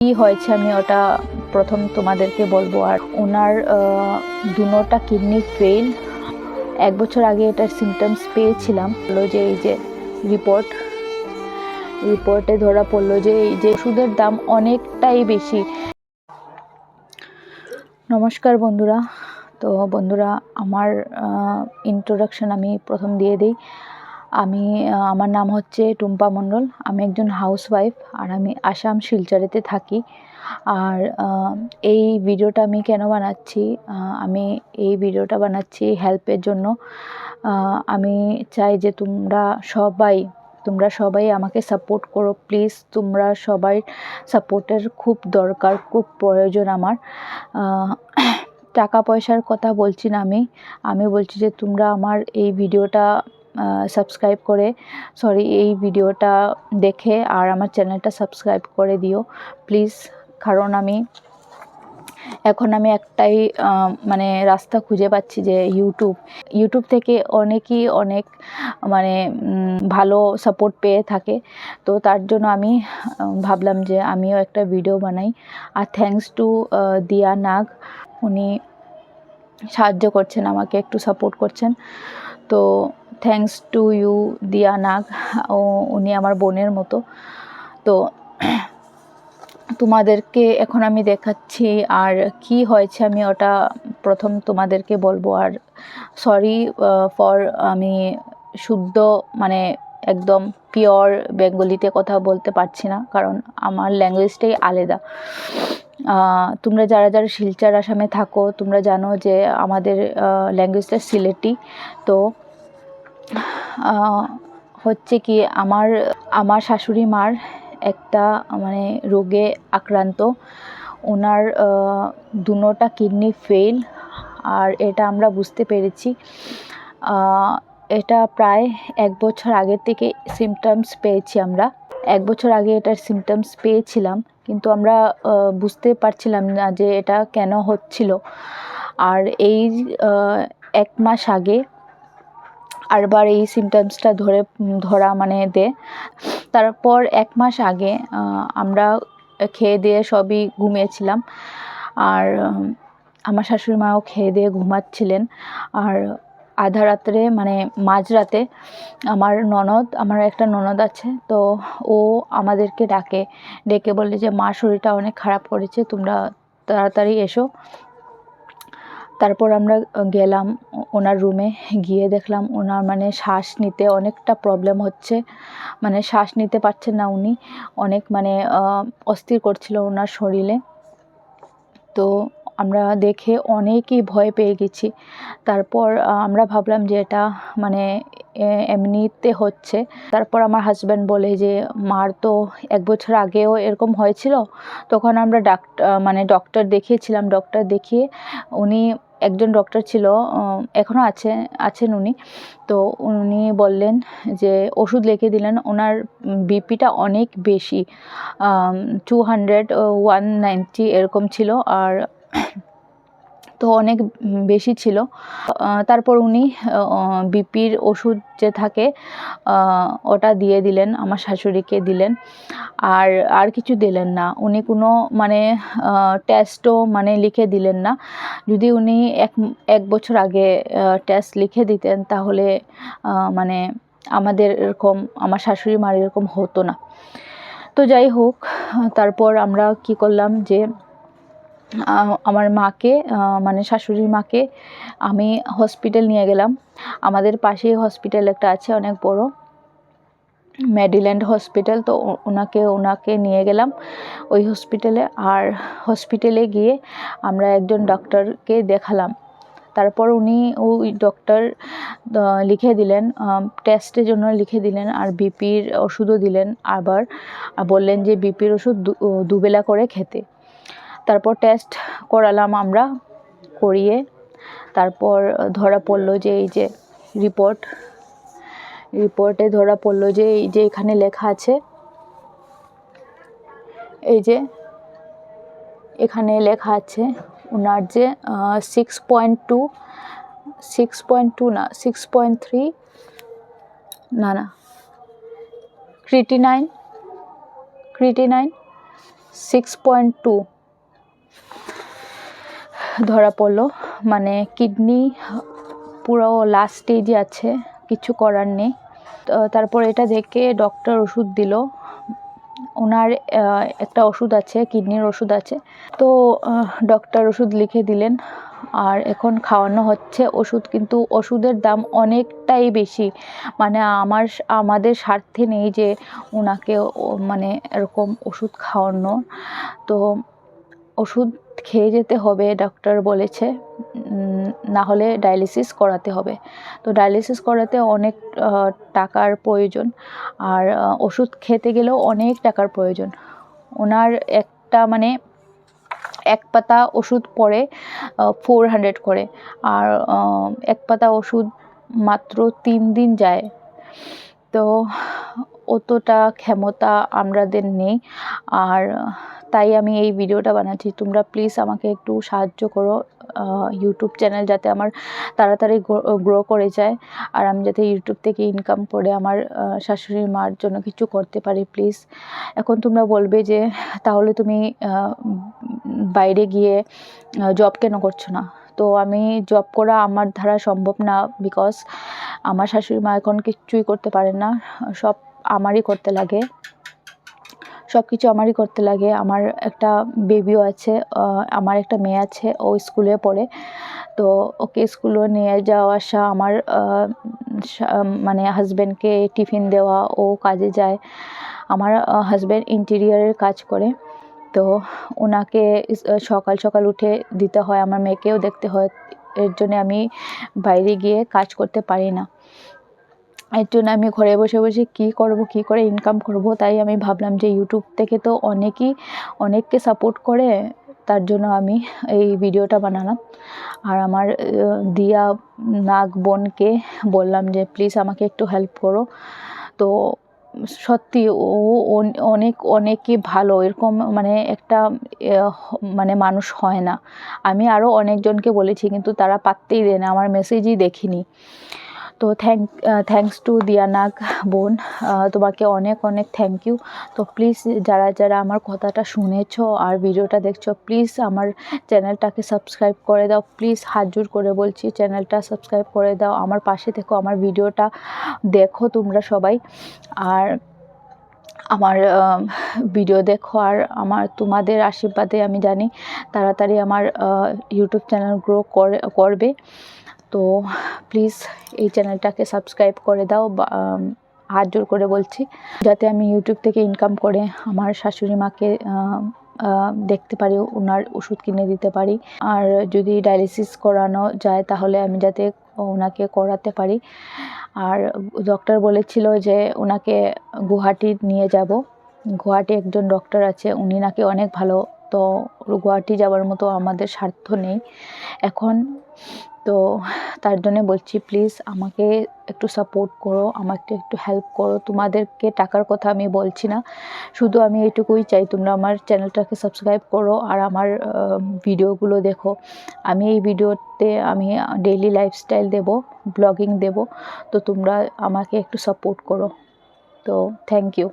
কি হয়েছে আমি ওটা প্রথম তোমাদেরকে বলবো। আর ওনার দুটোটা কিডনি ফেল। 1 বছর আগে এটার সিমটমস পেয়েছিলাম। বললো যে এই যে রিপোর্টে ধরা পড়লো যে এই যে ওষুধের দাম অনেকটাই বেশি। নমস্কার বন্ধুরা। তো বন্ধুরা, আমার ইন্ট্রোডাকশন আমি প্রথম দিয়ে দিই। আমার নাম হচ্ছে টুম্পা মণ্ডল। আমি একজন হাউসওয়াইফ, আর আমি আসাম শিলচরেতে থাকি। আর এই ভিডিওটা আমি কেন বানাচ্ছি, আমি এই ভিডিওটা বানাচ্ছি হেল্পের জন্য। আমি চাই যে তোমরা সবাই আমাকে সাপোর্ট করো প্লিজ। তোমরা সবাই সাপোর্টের খুব দরকার, খুব প্রয়োজন আমার। টাকা পয়সার কথা বলছি না, আমি বলছি যে তোমরা আমার এই ভিডিওটা সাবস্ক্রাইব করে এই ভিডিওটা দেখে আর আমার চ্যানেলটা সাবস্ক্রাইব করে দিও প্লিজ। কারণ এখন আমি একটাই মানে রাস্তা খুঁজে পাচ্ছি যে ইউটিউব থেকে অনেকেই অনেক মানে ভালো সাপোর্ট পেয়ে থাকে। তো তার জন্য আমি ভাবলাম যে আমিও একটা ভিডিও বানাই। আর থ্যাঙ্কস টু দিয়া নাগ, উনি সাহায্য করছেন, আমাকে একটু সাপোর্ট করছেন। তো থ্যাঙ্কস টু ইউ দিয়া নাগ, উনি আমার বোনের মতো। তো তোমাদেরকে এখন আমি দেখাচ্ছি আর কি হয়েছে আমি ওটা প্রথম তোমাদেরকে বলবো। আর সরি ফর আমি শুদ্ধ মানে একদম পিওর বেঙ্গলিতে কথা বলতে পারছি না, কারণ আমার ল্যাঙ্গুয়েজটাই আলাদা। তোমরা যারা শিলচর আসামে থাকো তোমরা জানো যে আমাদের ল্যাঙ্গুয়েজটা সিলেটি। তো হচ্ছে কি, আমার শাশুড়ি মার একটা মানে রোগে আক্রান্ত। ওনার দুটোটা কিডনি ফেল, আর এটা আমরা বুঝতে পেরেছি। এটা প্রায় 1 বছর আগে থেকে সিমটমস পেয়েছি আমরা। 1 বছর আগে এটার সিমটমস পেয়েছিলাম, কিন্তু আমরা বুঝতে পারছিলাম না যে এটা কেন হচ্ছিল। আর এই 1 মাস আগে আরবার এই সিমটমসটা ধরা মানে দেয়। তারপর 1 মাস আগে আমরা খেয়ে দিয়ে সবই ঘুমিয়েছিলাম, আর আমার শাশুড়ি মাও খেয়ে দিয়ে ঘুমাচ্ছিলেন। আর আধা রাত্রে মানে মাঝরাতে আমার একটা ননদ আছে, তো ও আমাদেরকে ডেকে বলে যে মার শরীরটা অনেক খারাপ করেছে, তোমরা তাড়াতাড়ি এসো। তারপর আমরা গেলাম ওনার রুমে। গিয়ে দেখলাম ওনার মানে শ্বাস নিতে অনেকটা প্রবলেম হচ্ছে, মানে শ্বাস নিতে পারছেন না উনি। অনেক মানে অস্থির করছিল ওনার শরীরে। তো আমরা দেখে অনেকই ভয় পেয়ে গেছি। তারপর আমরা ভাবলাম যে এটা মানে এমনিতে হচ্ছে। তারপর আমার হাজব্যান্ড বলে যে মার তো 1 বছর আগেও এরকম হয়েছিল, তখন আমরা ডক্টর দেখিয়েছিলাম। ডক্টর দেখিয়ে উনি একজন ডক্টর ছিল, এখনও আছেন উনি। তো উনি বললেন যে ওষুধ লিখে দিলেন। ওনার বিপিটা অনেক বেশি, 200 190 এরকম ছিল, আর তো অনেক বেশি ছিল। তারপর উনি বিপির ওষুধ যে থাকে ওটা দিয়ে দিলেন, আমার শাশুড়িকে দিলেন। আর কিছু দিলেন না উনি, কোনো মানে টেস্টও মানে লিখে দিলেন না। যদি উনি 1 বছর আগে টেস্ট লিখে দিতেন তাহলে মানে আমাদের এরকম, আমার শাশুড়ি মার এরকম হতো না। তো যাই হোক, তারপর আমরা কি করলাম যে আমার মাকে মানে শাশুড়ির মাকে আমি হসপিটাল নিয়ে গেলাম। আমাদের পাশেই হসপিটাল একটা আছে অনেক বড়, মেডিল্যান্ড হসপিটাল। তো ওনাকে নিয়ে গেলাম ওই হসপিটালে। আর হসপিটালে গিয়ে আমরা একজন ডক্টরকে দেখালাম। তারপর উনি ওই ডক্টর লিখে দিলেন, টেস্টের জন্য লিখে দিলেন, আর বিপির ওষুধও দিলেন। আবার বললেন যে বিপির ওষুধ দুবেলা করে খেতে। তারপর টেস্ট করালাম আমরা, করিয়ে তারপর ধরা পড়লো যে এই যে রিপোর্টে ধরা পড়লো যে এই যে এখানে লেখা আছে, এই যে এখানে লেখা আছে ওনার যে 6.2 না 6.3 না ক্রিটিনাইন 6.2 ধরা পড়লো, মানে কিডনি পুরো লাস্ট স্টেজে আছে, কিছু করার নেই। তারপর এটা দেখে ডক্টর ওষুধ দিল। ওনার একটা ওষুধ আছে, কিডনির ওষুধ আছে, তো ডক্টর ওষুধ লিখে দিলেন আর এখন খাওয়ানো হচ্ছে ওষুধ। কিন্তু ওষুধের দাম অনেকটাই বেশি, মানে আমাদের স্বার্থে নেই যে ওনাকে মানে এরকম ওষুধ খাওয়ানো। তো ওষুধ খেয়ে যেতে হবে, ডক্টর বলেছে, না হলে ডায়ালিসিস করাতে হবে। তো ডায়ালিসিস করাতে অনেক টাকার প্রয়োজন, আর ওষুধ খেতে গেলেও অনেক টাকার প্রয়োজন। ওনার একটা মানে এক পাতা ওষুধ পড়ে 400 করে, আর এক পাতা ওষুধ মাত্র 3 দিন যায়। তো অতটা ক্ষমতা আমাদের নেই, আর তাই আমি এই ভিডিওটা বানাচ্ছি। তোমরা প্লিজ আমাকে একটু সাহায্য করো, ইউটিউব চ্যানেল যাতে আমার তাড়াতাড়ি গ্রো করে যায়, আর আমি যাতে ইউটিউব থেকে ইনকাম করে আমার শাশুড়ি মার জন্য কিছু করতে পারি প্লিজ। এখন তোমরা বলবে যে তাহলে তুমি বাইরে গিয়ে জব কেন করছো না? তো আমি জব করা আমার দ্বারা সম্ভব না, বিকজ আমার শাশুড়ি মা এখন কিচ্ছুই করতে পারেন না, সব আমারই করতে লাগে, সব কিছু আমারই করতে লাগে। আমার একটা বেবিও আছে, আমার একটা মেয়ে আছে, ও স্কুলে পড়ে। তো ওকে স্কুলে নিয়ে যাওয়া আসা, আমার মানে হাজব্যান্ডকে টিফিন দেওয়া, ও কাজে যায়। আমার হাজব্যান্ড ইন্টেরিয়ারের কাজ করে, তো ওনাকে সকাল সকাল উঠে দিতে হয়, আমার মেয়েকেও দেখতে হয়। এর জন্য আমি বাইরে গিয়ে কাজ করতে পারি না। এর জন্য আমি ঘরে বসে বসে কী করে ইনকাম করব। তাই আমি ভাবলাম যে ইউটিউব থেকে তো অনেককে সাপোর্ট করে, তার জন্য আমি এই ভিডিওটা বানালাম। আর আমার দিয়া নাগ বোনকে বললাম যে প্লিজ আমাকে একটু হেল্প করো। তো সত্যি ও অনেকই ভালো, এরকম মানে একটা মানে মানুষ হয় না। আমি আরও অনেকজনকে বলেছি, কিন্তু তারা পাত্তেই দেয় না, আমার মেসেজই দেখিনি। তো থ্যাঙ্কস টু দিয়ানাগ বোন, তোমাকে অনেক থ্যাংক ইউ। তো প্লিজ যারা আমার কথাটা শুনেছো আর ভিডিওটা দেখছো, প্লিজ আমার চ্যানেলটাকে সাবস্ক্রাইব করে দাও। প্লিজ হাত জোড় করে বলছি, চ্যানেলটা সাবস্ক্রাইব করে দাও, আমার পাশে থেকো, আমার ভিডিওটা দেখো তোমরা সবাই, আর আমার ভিডিও দেখো। আর তোমাদের আশীর্বাদে আমি জানি তাড়াতাড়ি আমার ইউটিউব চ্যানেল গ্রো করবে। তো প্লিজ এই চ্যানেলটাকে সাবস্ক্রাইব করে দাও, হাত জোর করে বলছি, যাতে আমি ইউটিউব থেকে ইনকাম করে আমার শাশুড়ি মাকে দেখতে পারি, ওনার ওষুধ কিনে দিতে পারি। আর যদি ডায়ালিসিস করানো যায় তাহলে আমি যাতে ওনাকে করাতে পারি। আর ডক্টর বলেছিল যে ওনাকে গুয়াহাটি নিয়ে যাব। গুয়াহাটি একজন ডক্টর আছে, উনি নাকি অনেক ভালো। তো গুয়াহাটি যাওয়ার মতো আমাদের স্বার্থ নেই এখন। তো তার জন্য বলছি প্লিজ আমাকে একটু সাপোর্ট করো, আমাকে একটু হেল্প করো। তোমাদেরকে টাকার কথা আমি বলছি না, শুধু আমি এইটুকুই চাই, তোমরা আমার চ্যানেলটাকে সাবস্ক্রাইব করো আর আমার ভিডিওগুলো দেখো। আমি এই ভিডিওতে আমি ডেইলি লাইফস্টাইল দেব, ব্লগিং দেব। তো তোমরা আমাকে একটু সাপোর্ট করো। তো থ্যাংক ইউ।